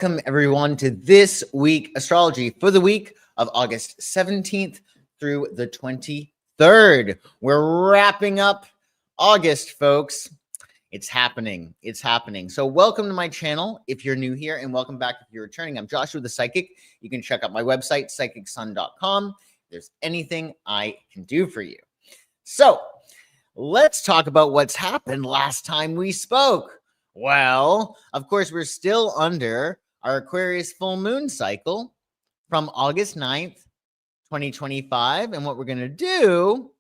Welcome everyone to this week astrology for the week of August 17th through the 23rd. We're wrapping up August, folks. It's happening. It's happening. So welcome to my channel if you're new here, and welcome back if you're returning. I'm Joshua the Psychic. You can check out my website, psychicsun.com. If there's anything I can do for you. So let's talk about what's happened last time we spoke. Well, of course, we're still under our Aquarius Full Moon cycle from August 9th, 2025. And what we're going to do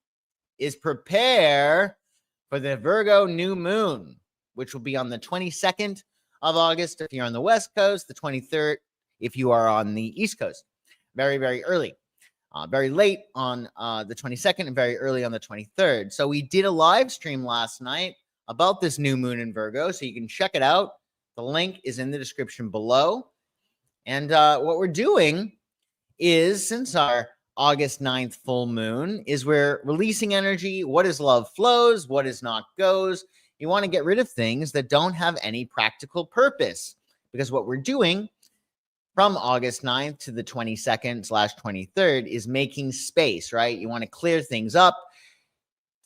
is prepare for the Virgo New Moon, which will be on the 22nd of August if you're on the West Coast, the 23rd if you are on the East Coast. Very, very early. Very late on the 22nd and very early on the 23rd. So we did a live stream last night about this new moon in Virgo, so you can check it out. The link is in the description below. And what we're doing is, since our August 9th full moon, is we're releasing energy. What is love flows, what is not goes. You want to get rid of things that don't have any practical purpose, because what we're doing from August 9th to the 22nd/23rd is making space, right? You want to clear things up,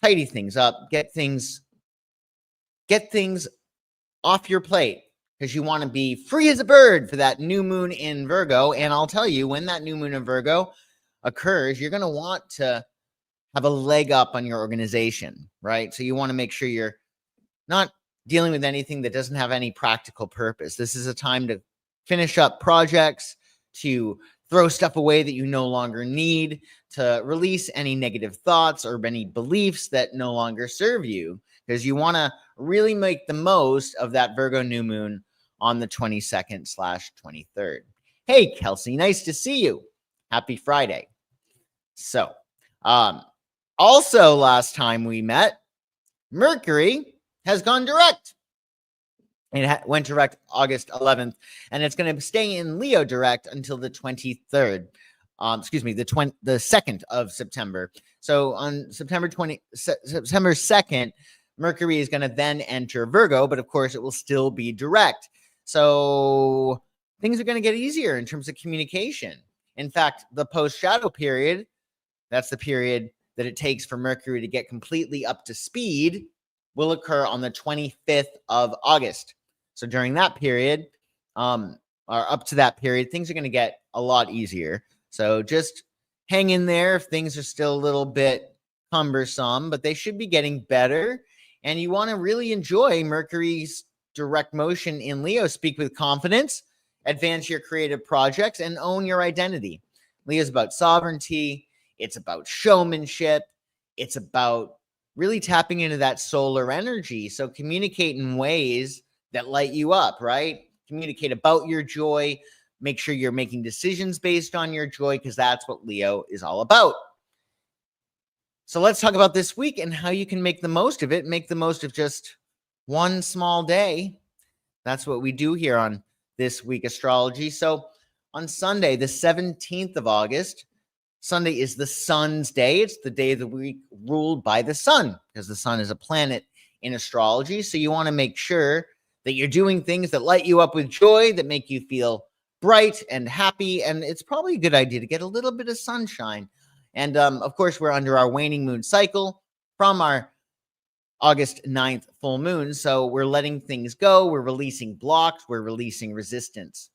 tidy things up, get things off your plate, because you want to be free as a bird for that new moon in Virgo. And I'll tell you, when that new moon in Virgo occurs, you're going to want to have a leg up on your organization, right? So you want to make sure you're not dealing with anything that doesn't have any practical purpose. This is a time to finish up projects, to throw stuff away that you no longer need, to release any negative thoughts or any beliefs that no longer serve you, because you want to really make the most of that Virgo new moon on the 22nd/23rd. Hey, Kelsey, nice to see you. Happy Friday. So, also last time we met, Mercury has gone direct. It went direct August 11th, and it's going to stay in Leo direct until the 23rd. The 2nd of September. So on September 2nd, Mercury is going to then enter Virgo, but of course it will still be direct. So things are going to get easier in terms of communication. In fact, the post-shadow period, that's the period that it takes for Mercury to get completely up to speed, will occur on the 25th of August. So during that period, or up to that period, things are going to get a lot easier. So just hang in there if things are still a little bit cumbersome, but they should be getting better. And you want to really enjoy Mercury's direct motion in Leo. Speak with confidence, advance your creative projects, and own your identity. Leo is about sovereignty. It's about showmanship. It's about really tapping into that solar energy. So communicate in ways that light you up, right? Communicate about your joy. Make sure you're making decisions based on your joy, because that's what Leo is all about. So let's talk about this week and how you can make the most of it. Make the most of just one small day. That's what we do here on This Week Astrology. So on Sunday, the 17th of August, Sunday is the sun's day. It's the day of the week ruled by the sun, because the sun is a planet in astrology. So you want to make sure that you're doing things that light you up with joy, that make you feel bright and happy. And it's probably a good idea to get a little bit of sunshine. And of course, we're under our waning moon cycle from our August 9th full moon. So we're letting things go. We're releasing blocks. We're releasing resistance.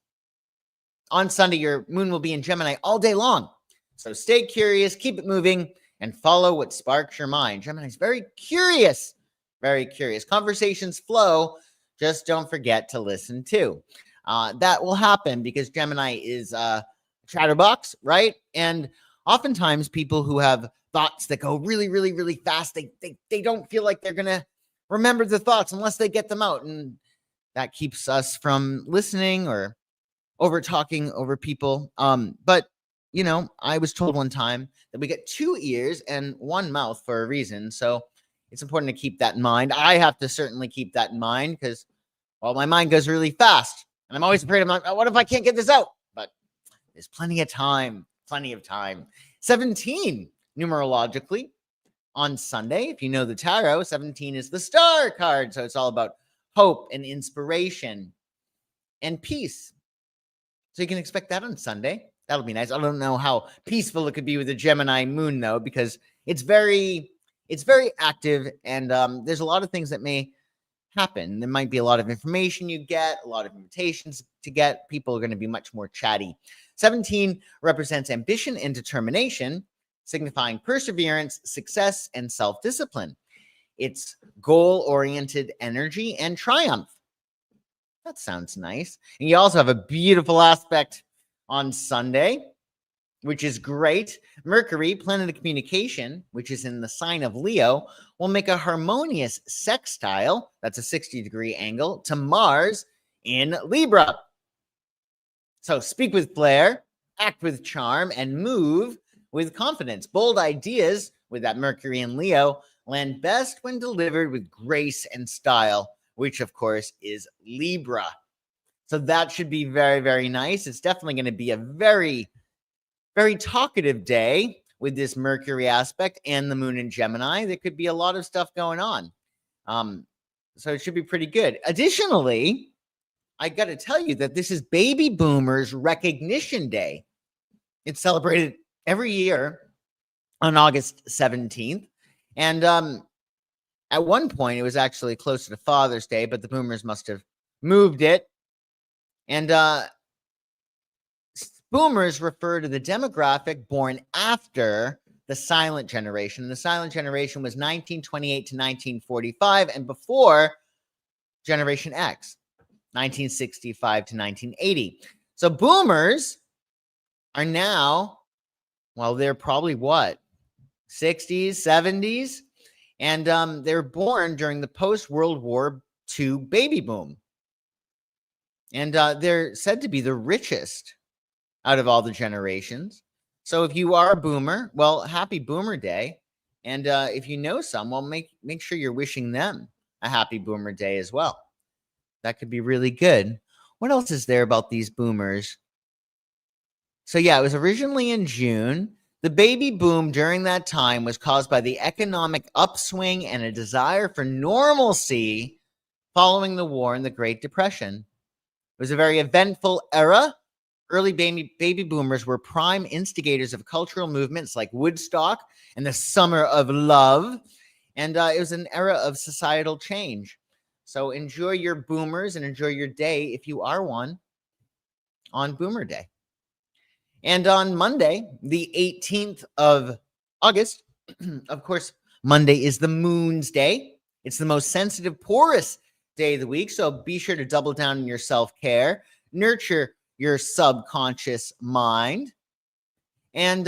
On Sunday, your moon will be in Gemini all day long. So stay curious, keep it moving, and follow what sparks your mind. Gemini is very curious, very curious. Conversations flow. Just don't forget to listen too. That will happen because Gemini is a chatterbox, right? And oftentimes people who have thoughts that go really, really, really fast, they don't feel like they're going to remember the thoughts unless they get them out. And that keeps us from listening or over talking over people. But, you know, I was told one time that we get 2 ears and 1 mouth for a reason. So it's important to keep that in mind. I have to certainly keep that in mind because, well, my mind goes really fast. And I'm always afraid, what if I can't get this out? But there's plenty of time, 17, numerologically, on Sunday. If you know the tarot, 17 is the star card. So it's all about hope and inspiration and peace. So you can expect that on Sunday. That'll be nice. I don't know how peaceful it could be with the Gemini moon, though, because it's very active, and there's a lot of things that may happen. There might be a lot of information you get, a lot of invitations to get. People are going to be much more chatty. 17 represents ambition and determination, signifying perseverance, success, and self-discipline. It's goal-oriented energy and triumph. That sounds nice. And you also have a beautiful aspect on Sunday, which is great. Mercury, planet of communication, which is in the sign of Leo, will make a harmonious sextile, that's a 60-degree angle, to Mars in Libra. So speak with flair, act with charm, and move with confidence. Bold ideas with that Mercury in Leo land best when delivered with grace and style, which of course is Libra. So that should be very, very nice. It's definitely going to be a very, very talkative day with this Mercury aspect and the moon in Gemini. There could be a lot of stuff going on. So it should be pretty good. Additionally, I got to tell you that this is Baby Boomers Recognition Day. It's celebrated every year on August 17th. And at one point, it was actually closer to Father's Day, but the boomers must have moved it. And boomers refer to the demographic born after the silent generation. The silent generation was 1928 to 1945, and before Generation X, 1965 to 1980. So boomers are now, well, they're probably what, 60s, 70s? And they're born during the post-World War II baby boom. And they're said to be the richest out of all the generations. So if you are a boomer, well, happy Boomer Day. And if you know some, well, make sure you're wishing them a happy Boomer Day as well. That could be really good. What else is there about these boomers? So yeah, it was originally in June. The baby boom during that time was caused by the economic upswing and a desire for normalcy following the war and the Great Depression. It was a very eventful era. Early baby boomers were prime instigators of cultural movements like Woodstock and the Summer of Love. And it was an era of societal change. So enjoy your boomers and enjoy your day, if you are one, on Boomer Day. And on Monday, the 18th of August, of course, Monday is the moon's day. It's the most sensitive, porous day of the week. So be sure to double down on your self-care, nurture your subconscious mind. And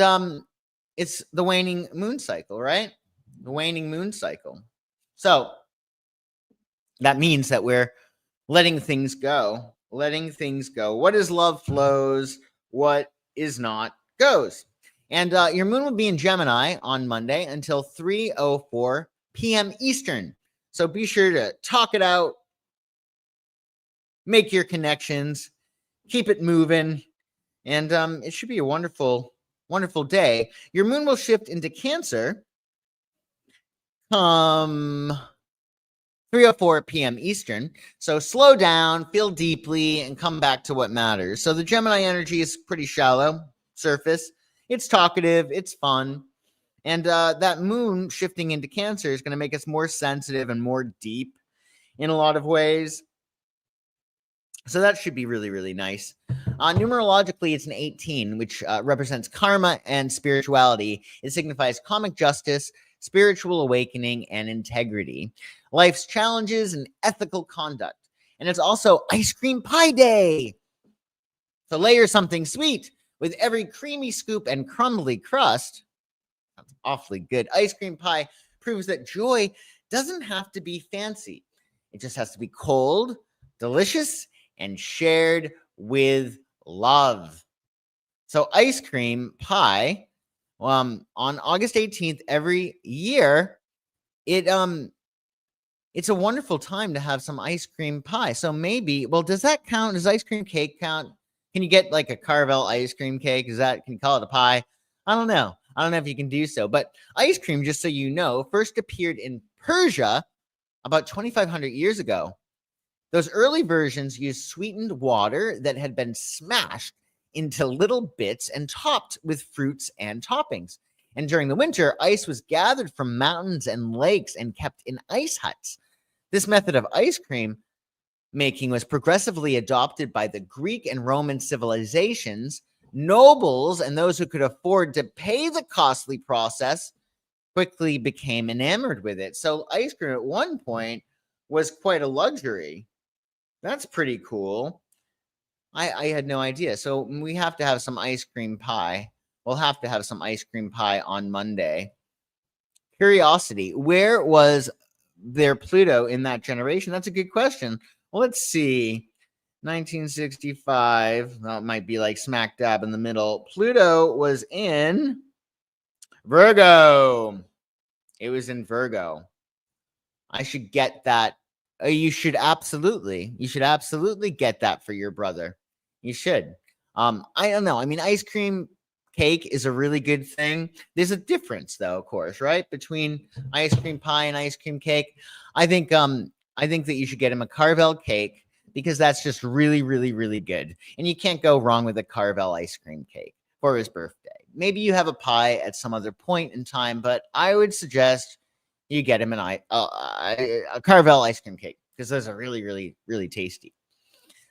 it's the waning moon cycle, right? The waning moon cycle. So that means that we're letting things go. Letting things go. What is love flows. What is not goes. And your moon will be in Gemini on Monday until 3:04 p.m. Eastern. So be sure to talk it out, make your connections, keep it moving, and it should be a wonderful, wonderful day. Your moon will shift into Cancer 3:04 p.m. Eastern. So slow down, feel deeply, and come back to what matters. So the Gemini energy is pretty shallow, surface. It's talkative, it's fun. And that moon shifting into Cancer is going to make us more sensitive and more deep in a lot of ways. So that should be really, really nice. Numerologically, it's an 18, which represents karma and spirituality. It signifies karmic justice, spiritual awakening, and integrity, life's challenges, and ethical conduct. And it's also Ice Cream Pie Day. So layer something sweet with every creamy scoop and crumbly crust. That's awfully good. Ice cream pie proves that joy doesn't have to be fancy. It just has to be cold, delicious, and shared with love. So ice cream pie, on August 18th every year, it's a wonderful time to have some ice cream pie. So maybe, well, does that count? Does ice cream cake count? Can you get like a Carvel ice cream cake? Can you call it a pie? I don't know. I don't know if you can do so. But ice cream, just so you know, first appeared in Persia about 2,500 years ago. Those early versions used sweetened water that had been smashed into little bits and topped with fruits and toppings. And during the winter, ice was gathered from mountains and lakes and kept in ice huts. This method of ice cream making was progressively adopted by the Greek and Roman civilizations. Nobles and those who could afford to pay the costly process quickly became enamored with it. So ice cream at one point was quite a luxury. That's pretty cool. I had no idea. So we have to have some ice cream pie. We'll have to have some ice cream pie on Monday. Curiosity. Where was their Pluto in that generation? That's a good question. Well, let's see. 1965. That might be like smack dab in the middle. Pluto was in Virgo. It was in Virgo. I should get that. You should absolutely get that for your brother. You should. I don't know. I mean, ice cream cake is a really good thing. There's a difference, though, of course, right, between ice cream pie and ice cream cake. I think that you should get him a Carvel cake because that's just really, really, really good. And you can't go wrong with a Carvel ice cream cake for his birthday. Maybe you have a pie at some other point in time, but I would suggest you get him a Carvel ice cream cake because those are really, really, really tasty.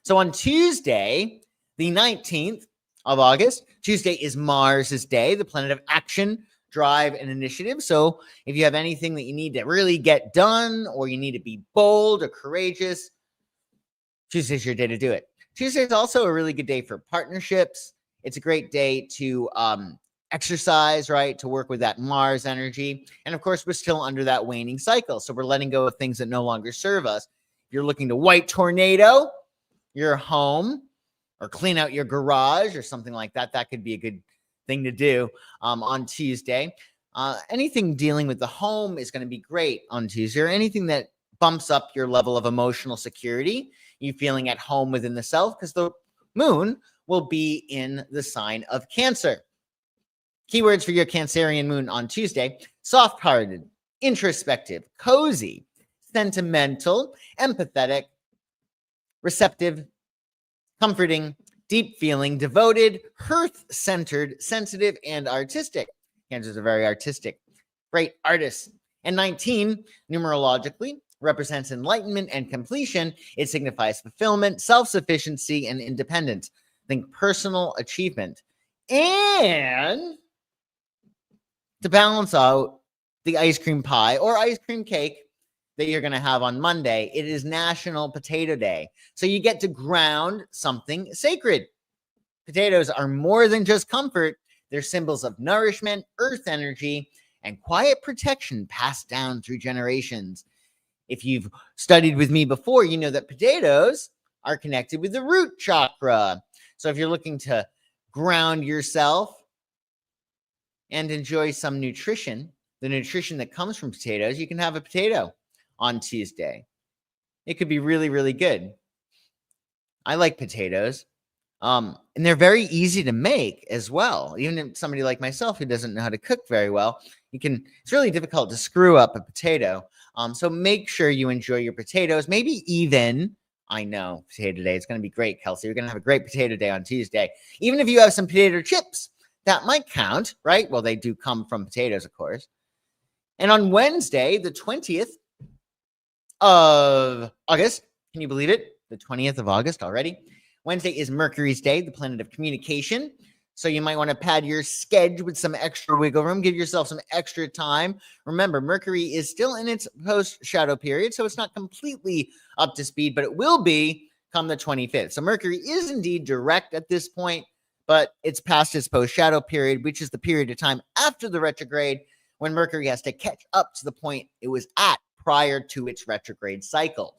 So on Tuesday, the 19th of August, Tuesday is Mars's day, the planet of action, drive, and initiative. So if you have anything that you need to really get done or you need to be bold or courageous, Tuesday's your day to do it. Tuesday is also a really good day for partnerships. It's a great day to exercise, right? To work with that Mars energy. And of course, we're still under that waning cycle. So we're letting go of things that no longer serve us. If you're looking to white tornado your home or clean out your garage or something like that, that could be a good thing to do on Tuesday. Anything dealing with the home is going to be great on Tuesday, or anything that bumps up your level of emotional security, you feeling at home within the self, because the moon will be in the sign of Cancer. Keywords for your Cancerian moon on Tuesday: soft-hearted, introspective, cozy, sentimental, empathetic, receptive, comforting, deep feeling, devoted, hearth-centered, sensitive, and artistic. Cancers are very artistic. Great artists. And 19, numerologically, represents enlightenment and completion. It signifies fulfillment, self-sufficiency, and independence. Think personal achievement. And to balance out the ice cream pie or ice cream cake that you're going to have on Monday, it is National Potato Day. So you get to ground something sacred. Potatoes are more than just comfort. They're symbols of nourishment, earth energy, and quiet protection passed down through generations. If you've studied with me before, you know that potatoes are connected with the root chakra. So if you're looking to ground yourself and enjoy some nutrition, the nutrition that comes from potatoes, you can have a potato on Tuesday. It could be really, really good. I like potatoes. And they're very easy to make as well. Even if somebody like myself who doesn't know how to cook very well, it's really difficult to screw up a potato. So make sure you enjoy your potatoes. Maybe even, I know, potato day. It's going to be great, Kelsey. We're going to have a great potato day on Tuesday. Even if you have some potato chips, that might count, right? Well, they do come from potatoes, of course. And on Wednesday, the 20th of August, can you believe it? The 20th of August already. Wednesday is Mercury's day, the planet of communication. So you might want to pad your schedule with some extra wiggle room. Give yourself some extra time. Remember, Mercury is still in its post-shadow period, so it's not completely up to speed, but it will be come the 25th. So Mercury is indeed direct at this point, but it's past its post-shadow period, which is the period of time after the retrograde when Mercury has to catch up to the point it was at prior to its retrograde cycle.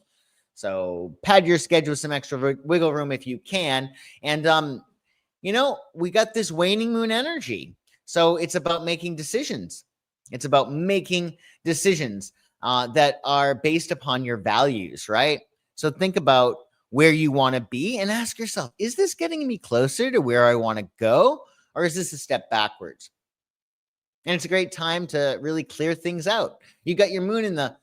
So pad your schedule with some extra wiggle room if you can. And, we got this waning moon energy. So it's about making decisions. It's about making decisions that are based upon your values, right? So think about where you want to be and ask yourself, is this getting me closer to where I want to go? Or is this a step backwards? And it's a great time to really clear things out. You got your moon in the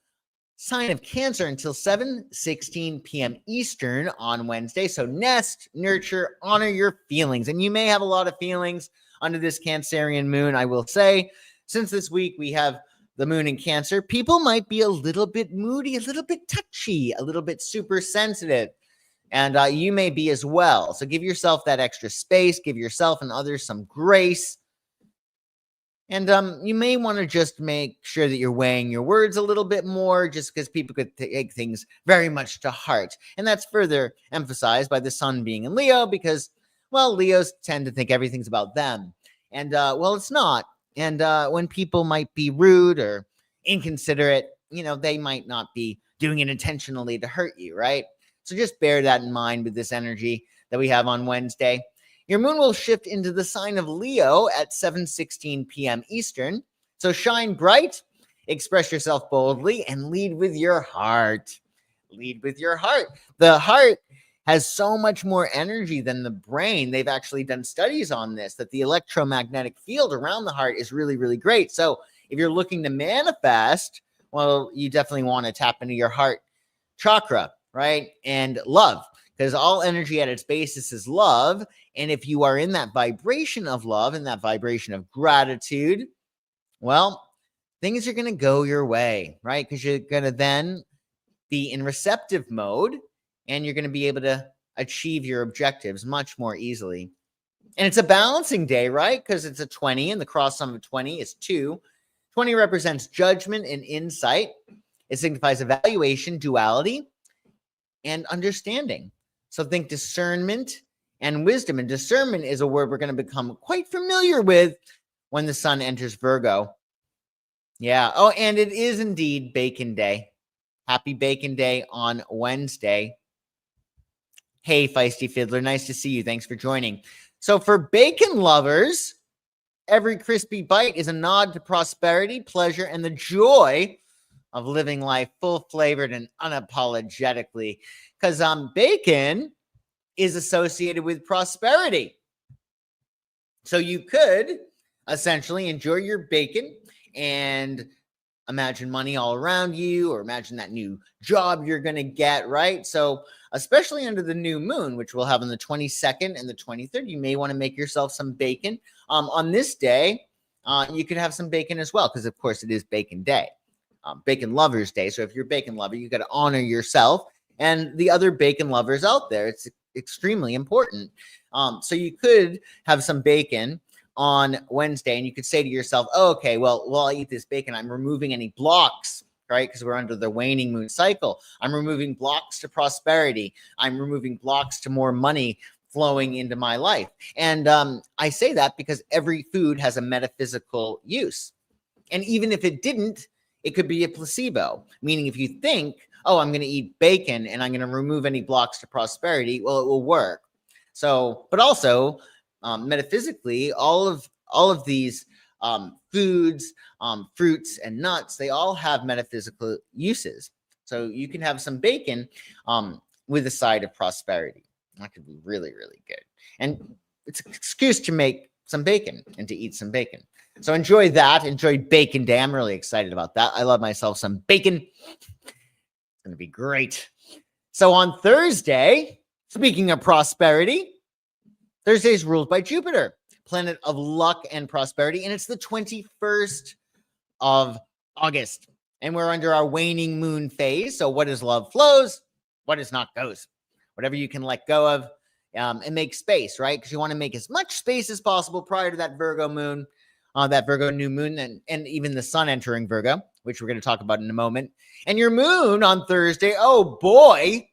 sign of Cancer until 7:16 p.m. Eastern on Wednesday. So nest, nurture, honor your feelings. And you may have a lot of feelings under this Cancerian moon, I will say. Since this week we have the moon in Cancer, people might be a little bit moody, a little bit touchy, a little bit super sensitive. And you may be as well. So give yourself that extra space, give yourself and others some grace. And you may want to just make sure that you're weighing your words a little bit more, just because people could take things very much to heart. And that's further emphasized by the sun being in Leo, because, well, Leos tend to think everything's about them. And, well, it's not. And when people might be rude or inconsiderate, they might not be doing it intentionally to hurt you, right? So just bear that in mind with this energy that we have on Wednesday. Your moon will shift into the sign of Leo at 7:16 p.m. Eastern. So shine bright, express yourself boldly, and lead with your heart. Lead with your heart. The heart has so much more energy than the brain. They've actually done studies on this, that the electromagnetic field around the heart is really, really great. So if you're looking to manifest, well, you definitely want to tap into your heart chakra, right? And love, because all energy at its basis is love. And if you are in that vibration of love and that vibration of gratitude, well, things are going to go your way, right? Because you're going to then be in receptive mode and you're going to be able to achieve your objectives much more easily. And it's a balancing day, right? Because it's a 20 and the cross sum of 20 is 2. 20 represents judgment and insight. It signifies evaluation, duality, and understanding. So think discernment and wisdom. And discernment is a word we're going to become quite familiar with when the sun enters Virgo. Yeah. Oh, and it is indeed Bacon Day. Happy Bacon Day on Wednesday. Hey, Feisty Fiddler. Nice to see you. Thanks for joining. So for bacon lovers, every crispy bite is a nod to prosperity, pleasure, and the joy of living life full-flavored and unapologetically. Because bacon is associated with prosperity. So you could essentially enjoy your bacon and imagine money all around you, or imagine that new job you're going to get, right? So especially under the new moon, which we'll have on the 22nd and the 23rd, you may want to make yourself some bacon. On this day, you could have some bacon as well, because of course it is Bacon Day, Bacon Lovers Day. So if you're a bacon lover, you got to honor yourself and the other bacon lovers out there. It's extremely important. So you could have some bacon on Wednesday, and you could say to yourself, oh, okay, well, while I eat this bacon, I'm removing any blocks, right? Because we're under the waning moon cycle. I'm removing blocks to prosperity. I'm removing blocks to more money flowing into my life. And I say that because every food has a metaphysical use. And even if it didn't, it could be a placebo, meaning if you think, oh, I'm going to eat bacon and I'm going to remove any blocks to prosperity, well, it will work. So, but also metaphysically, all of these foods, fruits and nuts, they all have metaphysical uses. So you can have some bacon with a side of prosperity. That could be really, really good. And it's an excuse to make some bacon and to eat some bacon. So enjoy that. Enjoy Bacon Day. I'm really excited about that. I love myself some bacon. It's going to be great. So on Thursday, speaking of prosperity, Thursday is ruled by Jupiter, planet of luck and prosperity, and it's the 21st of August. And we're under our waning moon phase. So what is love flows, what is not goes. Whatever you can let go of and make space, right? Because you want to make as much space as possible prior to that Virgo moon, that Virgo new moon, and even the sun entering Virgo, which we're going to talk about in a moment. And your moon on Thursday, oh boy,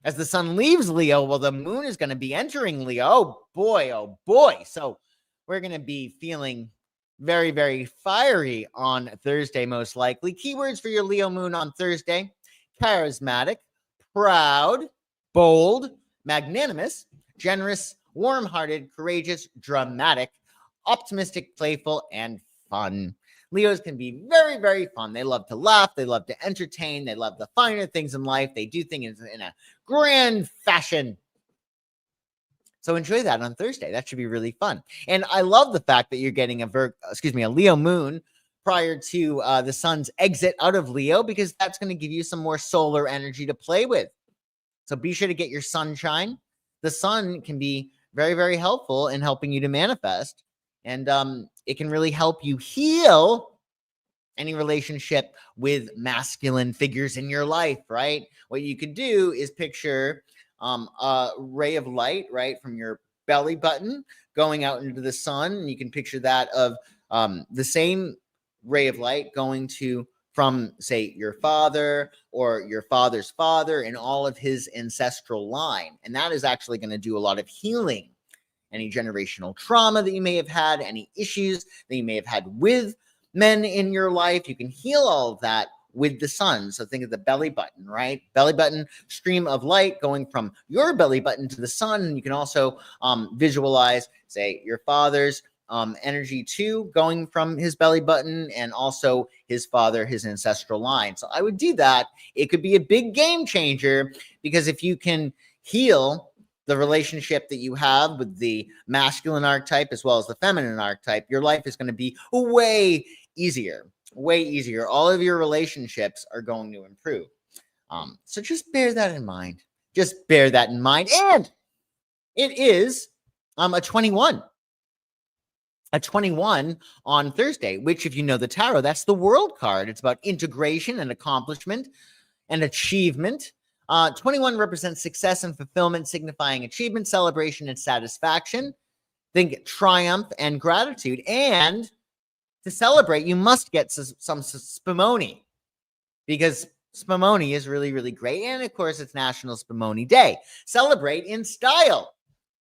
as the sun leaves Leo, well, the moon is going to be entering Leo. Oh boy. So we're going to be feeling very, very fiery on Thursday, most likely. Keywords for your Leo moon on Thursday: charismatic, proud, bold, magnanimous, generous, warm-hearted, courageous, dramatic, optimistic, playful, and fun. Leos can be very, very fun. They love to laugh. They love to entertain. They love the finer things in life. They do things in a grand fashion. So enjoy that on Thursday. That should be really fun. And I love the fact that you're getting a Leo moon prior to the sun's exit out of Leo, because that's going to give you some more solar energy to play with. So be sure to get your sunshine. The sun can be very, very helpful in helping you to manifest. And it can really help you heal any relationship with masculine figures in your life, right? What you could do is picture a ray of light, right, from your belly button going out into the sun. And you can picture that of the same ray of light going to from, say, your father or your father's father and all of his ancestral line. And that is actually going to do a lot of healing. Any generational trauma that you may have had, any issues that you may have had with men in your life, you can heal all of that with the sun. So think of the belly button, right? Belly button stream of light going from your belly button to the sun. And you can also visualize, say, your father's energy too, going from his belly button and also his father, his ancestral line. So I would do that. It could be a big game changer, because if you can heal the relationship that you have with the masculine archetype as well as the feminine archetype, your life is going to be way easier, way easier. All of your relationships are going to improve. So just bear that in mind. Just bear that in mind. And it is a 21 on Thursday, which, if you know the tarot, that's the World card. It's about integration and accomplishment and achievement. 21 represents success and fulfillment, signifying achievement, celebration, and satisfaction. Think triumph and gratitude. And to celebrate, you must get some spumoni, because spumoni is really, really great. And of course, it's National Spumoni Day. Celebrate in style.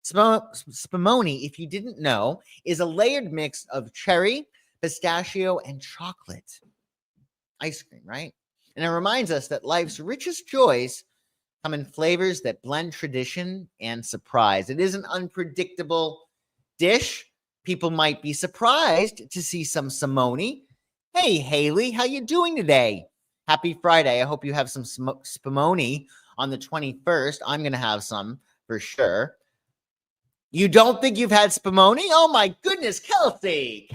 Spumoni, if you didn't know, is a layered mix of cherry, pistachio, and chocolate ice cream, right? And it reminds us that life's richest joys come in flavors that blend tradition and surprise. It is an unpredictable dish. People might be surprised to see some spumoni. Hey, Haley, how you doing today? Happy Friday. I hope you have some spumoni on the 21st. I'm going to have some for sure. You don't think you've had spumoni? Oh my goodness, Kelsey.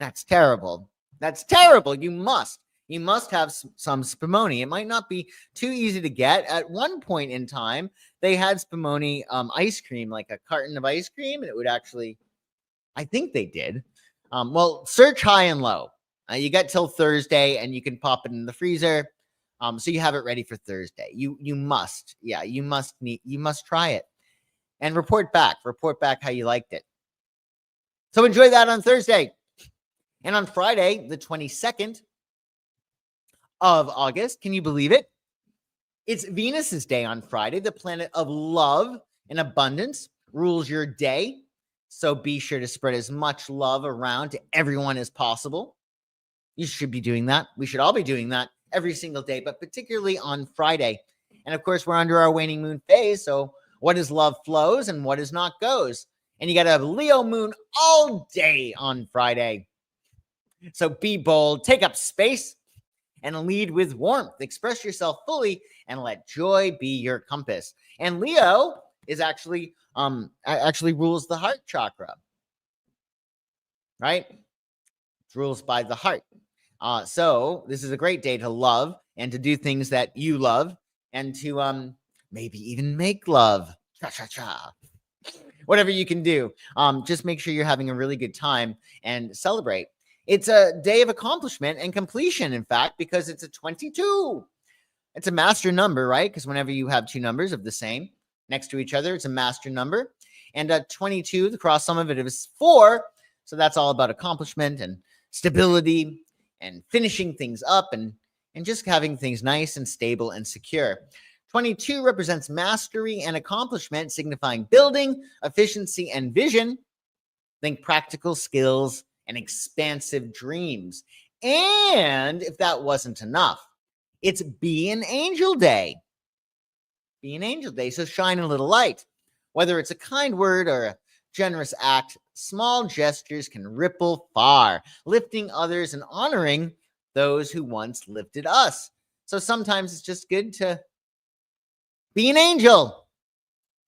That's terrible. That's terrible. You must have some spumoni. It might not be too easy to get. At one point in time, they had spumoni ice cream, like a carton of ice cream, and it would actually, I think they did. Well, search high and low. You got till Thursday, and you can pop it in the freezer, so you have it ready for Thursday. You must try it. And report back how you liked it. So enjoy that on Thursday. And on Friday, the 22nd of August, can you believe it? It's Venus's day on Friday. The planet of love and abundance rules your day. So be sure to spread as much love around to everyone as possible. You should be doing that. We should all be doing that every single day, but particularly on Friday. And of course, we're under our waning moon phase, so what is love flows and what is not goes. And you got to have Leo moon all day on Friday. So be bold, take up space, and lead with warmth. Express yourself fully and let joy be your compass. And Leo is actually rules the heart chakra, right? It's rules by the heart. So this is a great day to love and to do things that you love and to maybe even make love. Cha-cha-cha. Whatever you can do. Just make sure you're having a really good time and celebrate. It's a day of accomplishment and completion, in fact, because it's a 22. It's a master number, right? Because whenever you have two numbers of the same next to each other, it's a master number. And 22, the cross sum of it is 4. So that's all about accomplishment and stability and finishing things up and just having things nice and stable and secure. 22 represents mastery and accomplishment, signifying building, efficiency, and vision. Think practical skills and expansive dreams. And if that wasn't enough, it's Be an Angel Day. Be an Angel Day. So shine a little light. Whether it's a kind word or a generous act, small gestures can ripple far, lifting others and honoring those who once lifted us. So sometimes it's just good to be an angel.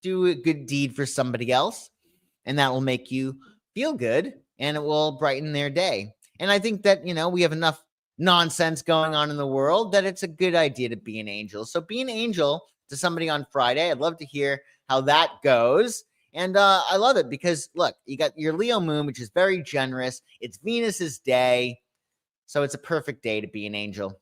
Do a good deed for somebody else, and that will make you feel good and it will brighten their day. And I think that, we have enough nonsense going on in the world that it's a good idea to be an angel. So be an angel to somebody on Friday. I'd love to hear how that goes. And I love it because, look, you got your Leo moon, which is very generous. It's Venus's day. So it's a perfect day to be an angel.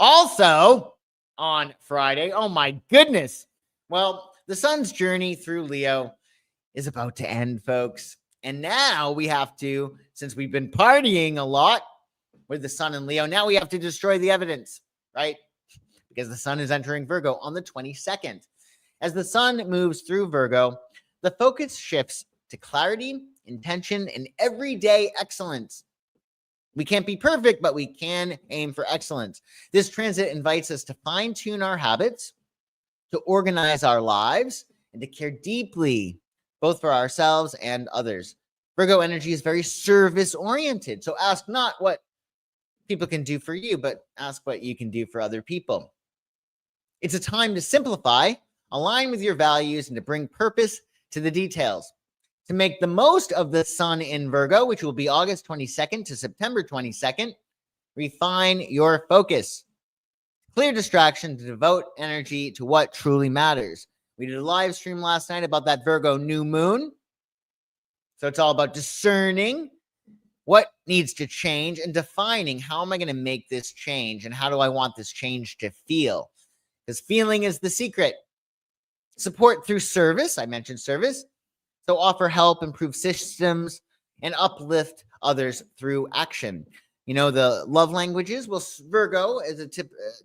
Also, on Friday, oh my goodness. Well, the sun's journey through Leo is about to end, folks. And now we have to, since we've been partying a lot with the sun in Leo, now we have to destroy the evidence, right? Because the sun is entering Virgo on the 22nd. As the sun moves through Virgo, the focus shifts to clarity, intention, and everyday excellence. We can't be perfect, but we can aim for excellence. This transit invites us to fine-tune our habits, to organize our lives, and to care deeply, both for ourselves and others. Virgo energy is very service-oriented, so ask not what people can do for you, but ask what you can do for other people. It's a time to simplify, align with your values, and to bring purpose to the details. To make the most of the sun in Virgo, which will be August 22nd to September 22nd, refine your focus. Clear distraction to devote energy to what truly matters. We did a live stream last night about that Virgo New Moon. So it's all about discerning what needs to change and defining how am I going to make this change and how do I want this change to feel? Because feeling is the secret. Support through service. I mentioned service. So offer help, improve systems, and uplift others through action. The love languages, well, Virgo is a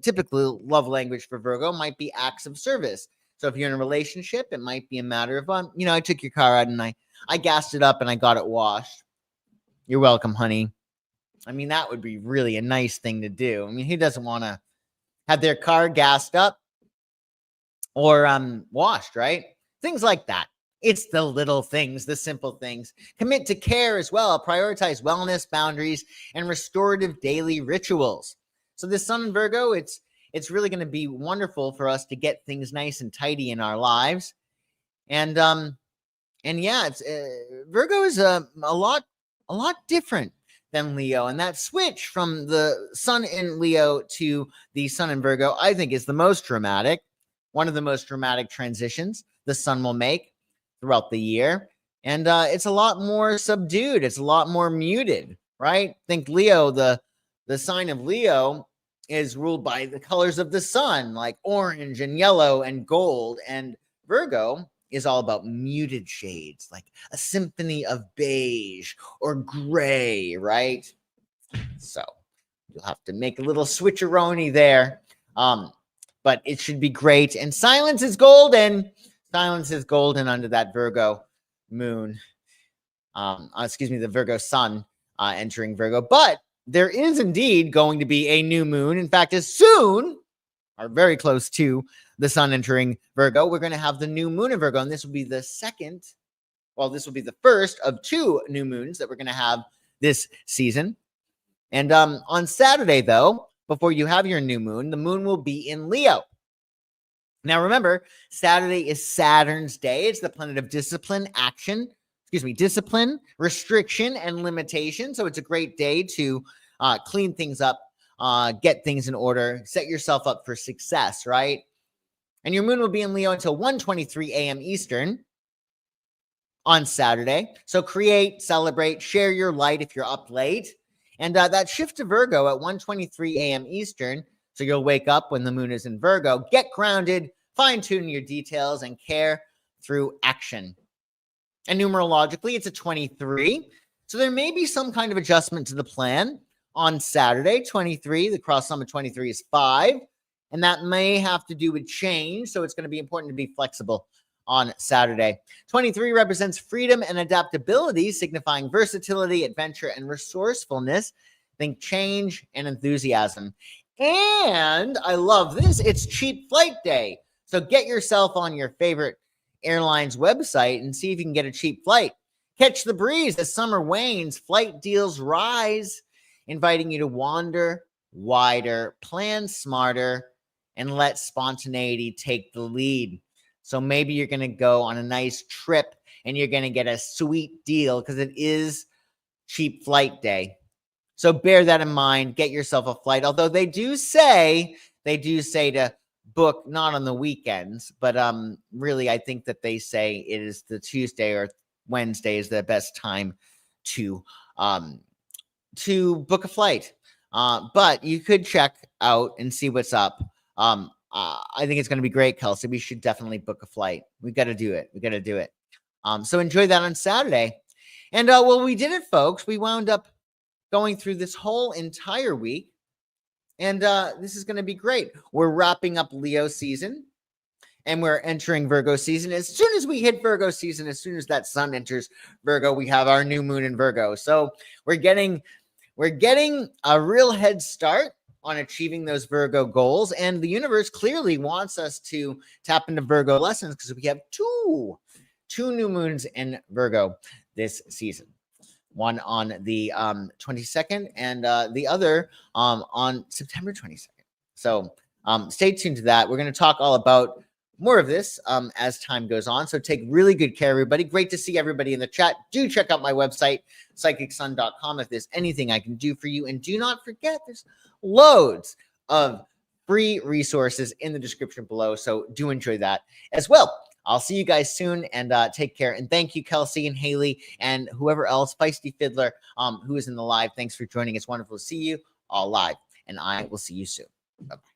typical love language for Virgo might be acts of service. So if you're in a relationship, it might be a matter of, I took your car out and I gassed it up and I got it washed. You're welcome, honey. That would be really a nice thing to do. Who doesn't want to have their car gassed up or washed, right? Things like that. It's the little things, the simple things. Commit to care as well. Prioritize wellness, boundaries, and restorative daily rituals. So this sun in Virgo, it's really going to be wonderful for us to get things nice and tidy in our lives. And yeah, it's Virgo is a lot different than Leo, and that switch from the sun in Leo to the sun in Virgo, I think, is the most dramatic. One of the most dramatic transitions the sun will make throughout the year. And it's a lot more subdued. It's a lot more muted, right? Think Leo, the sign of Leo is ruled by the colors of the sun, like orange and yellow and gold. And Virgo is all about muted shades, like a symphony of beige or gray, right? So you'll have to make a little switcheroni there. But it should be great. And silence is golden. Silence is golden under that Virgo moon. The Virgo sun entering Virgo. But there is indeed going to be a new moon. In fact, as soon or very close to the sun entering Virgo, we're going to have the new moon in Virgo. And this will be the first of two new moons that we're going to have this season. And on Saturday, though, before you have your new moon, the moon will be in Leo. Now, remember, Saturday is Saturn's day. It's the planet of discipline, discipline, restriction, and limitation. So it's a great day to clean things up, get things in order, set yourself up for success, right? And your moon will be in Leo until 1:23 a.m. Eastern on Saturday. So create, celebrate, share your light if you're up late. And that shift to Virgo at 1:23 a.m. Eastern, so you'll wake up when the moon is in Virgo, get grounded, fine-tune your details, and care through action. And numerologically, it's a 23. So there may be some kind of adjustment to the plan on Saturday. 23, the cross sum of 23 is 5. And that may have to do with change. So it's going to be important to be flexible on Saturday. 23 represents freedom and adaptability, signifying versatility, adventure, and resourcefulness. Think change and enthusiasm. And I love this. It's cheap flight day. So get yourself on your favorite airline's website and see if you can get a cheap flight. Catch the breeze as summer wanes, flight deals rise, inviting you to wander wider, plan smarter, and let spontaneity take the lead. So maybe you're going to go on a nice trip and you're going to get a sweet deal because it is cheap flight day. So bear that in mind. Get yourself a flight. Although they do say to book not on the weekends, but really I think that they say it is the Tuesday or Wednesday is the best time to book a flight. But you could check out and see what's up. I think it's going to be great, Kelsey. We should definitely book a flight. We got to do it. We got to do it. So enjoy that on Saturday. And well, we did it, folks. We wound up going through this whole entire week. And this is going to be great. We're wrapping up Leo season and we're entering Virgo season. As soon as we hit Virgo season, as soon as that sun enters Virgo, we have our new moon in Virgo. So we're getting a real head start on achieving those Virgo goals. And the universe clearly wants us to tap into Virgo lessons because we have two new moons in Virgo this season. One on the 22nd and the other on September 22nd. So stay tuned to that. We're going to talk all about more of this as time goes on. So take really good care, everybody. Great to see everybody in the chat. Do check out my website, psychicsun.com, if there's anything I can do for you. And do not forget, there's loads of free resources in the description below. So do enjoy that as well. I'll see you guys soon and take care. And thank you, Kelsey and Haley and whoever else, Feisty Fiddler, who is in the live. Thanks for joining. It's wonderful to see you all live. And I will see you soon. Bye-bye.